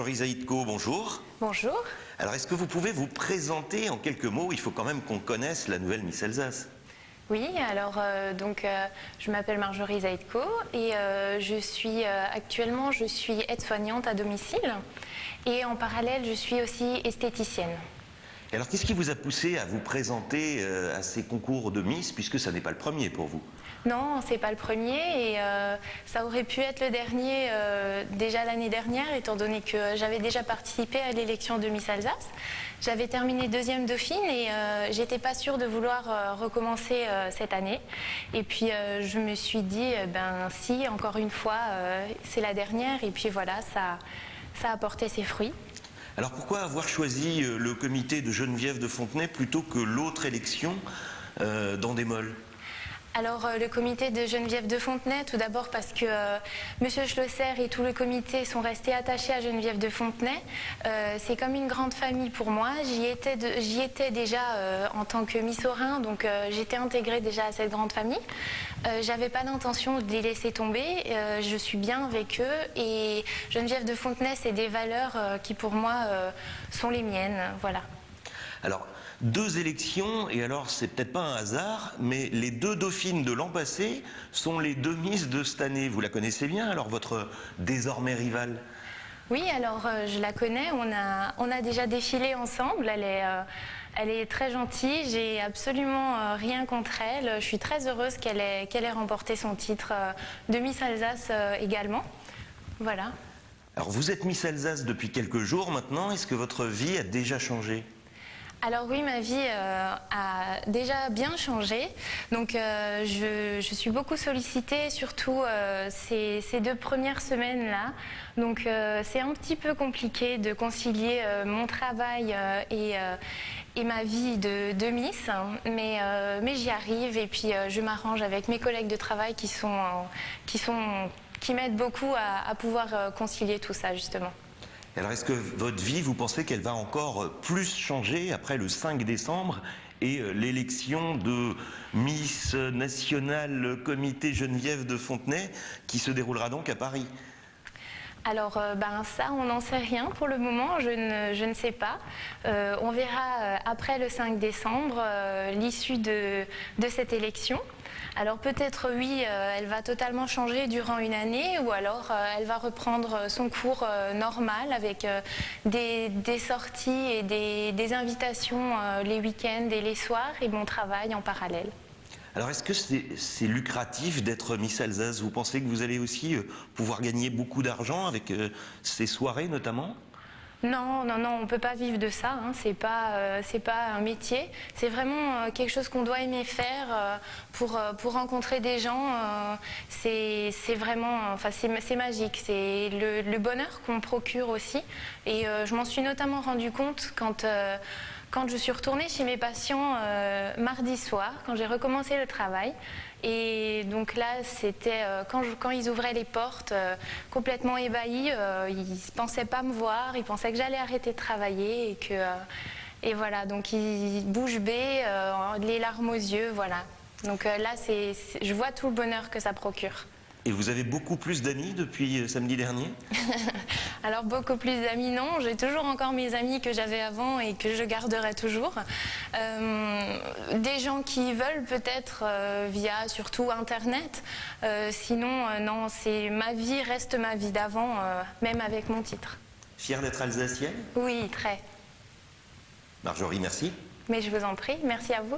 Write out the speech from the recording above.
Marjorie Zaïdko, bonjour. Bonjour. Alors, est-ce que vous pouvez vous présenter en quelques mots? Il faut quand même qu'on connaisse la nouvelle Miss Alsace. Oui, alors je m'appelle Marjorie Zaïdko et actuellement je suis aide-soignante à domicile et en parallèle je suis aussi esthéticienne. Et alors, qu'est-ce qui vous a poussé à vous présenter à ces concours de Miss, puisque ça n'est pas le premier pour vous? Non, c'est pas le premier et ça aurait pu être le dernier déjà l'année dernière, étant donné que j'avais déjà participé à l'élection de Miss Alsace. J'avais terminé deuxième dauphine et j'étais pas sûre de vouloir recommencer cette année. Et puis je me suis dit, ben si, encore une fois, c'est la dernière. Et puis voilà, ça a porté ses fruits. Alors, pourquoi avoir choisi le comité de Geneviève de Fontenay plutôt que l'autre élection d'Andémol? Alors le comité de Geneviève de Fontenay, tout d'abord parce que Monsieur Schlosser et tout le comité sont restés attachés à Geneviève de Fontenay. C'est comme une grande famille pour moi. J'y étais déjà en tant que Miss Haut-Rhin, donc j'étais intégrée déjà à cette grande famille. J'avais pas d'intention de les laisser tomber. Je suis bien avec eux et Geneviève de Fontenay, c'est des valeurs qui pour moi sont les miennes. Voilà. Alors, deux élections, et alors c'est peut-être pas un hasard, mais les deux dauphines de l'an passé sont les deux Miss de cette année. Vous la connaissez bien, alors votre désormais rivale? Oui, alors je la connais, on a déjà défilé ensemble, elle est très gentille, j'ai absolument rien contre elle, je suis très heureuse qu'elle ait remporté son titre de Miss Alsace également. Voilà. Alors, vous êtes Miss Alsace depuis quelques jours maintenant, est-ce que votre vie a déjà changé? Alors oui, ma vie a déjà bien changé. Donc je suis beaucoup sollicitée, surtout ces deux premières semaines-là. Donc c'est un petit peu compliqué de concilier mon travail et ma vie de Miss, mais j'y arrive et puis je m'arrange avec mes collègues de travail qui m'aident beaucoup à pouvoir concilier tout ça justement. Alors, est-ce que votre vie, vous pensez qu'elle va encore plus changer après le 5 décembre et l'élection de Miss Nationale Comité Geneviève de Fontenay qui se déroulera donc à Paris? Alors ça, on n'en sait rien pour le moment, je ne sais pas. On verra après le 5 décembre l'issue de cette élection. Alors peut-être oui, elle va totalement changer durant une année ou alors elle va reprendre son cours normal avec des sorties et des invitations les week-ends et les soirs et mon travail en parallèle. Alors, est-ce que c'est lucratif d'être Miss Alsace? Vous pensez que vous allez aussi pouvoir gagner beaucoup d'argent avec ces soirées notamment? Non, on ne peut pas vivre de ça, hein. C'est pas un métier, c'est vraiment quelque chose qu'on doit aimer faire pour rencontrer des gens. C'est vraiment, enfin, c'est magique, c'est le bonheur qu'on procure aussi. Et je m'en suis notamment rendu compte quand je suis retournée chez mes patients mardi soir, quand j'ai recommencé le travail. Et donc là, c'était quand ils ouvraient les portes, complètement ébahis, ils ne pensaient pas me voir, ils pensaient que j'allais arrêter de travailler et voilà, donc ils bouche bée, les larmes aux yeux, voilà. Donc là, je vois tout le bonheur que ça procure. Et vous avez beaucoup plus d'amis depuis samedi dernier? Alors beaucoup plus d'amis, non. J'ai toujours encore mes amis que j'avais avant et que je garderai toujours. Des gens qui veulent peut-être via surtout Internet. Sinon, non, ma vie reste ma vie d'avant, même avec mon titre. Fière d'être alsacienne? Oui, très. Marjorie, merci. Mais je vous en prie, merci à vous.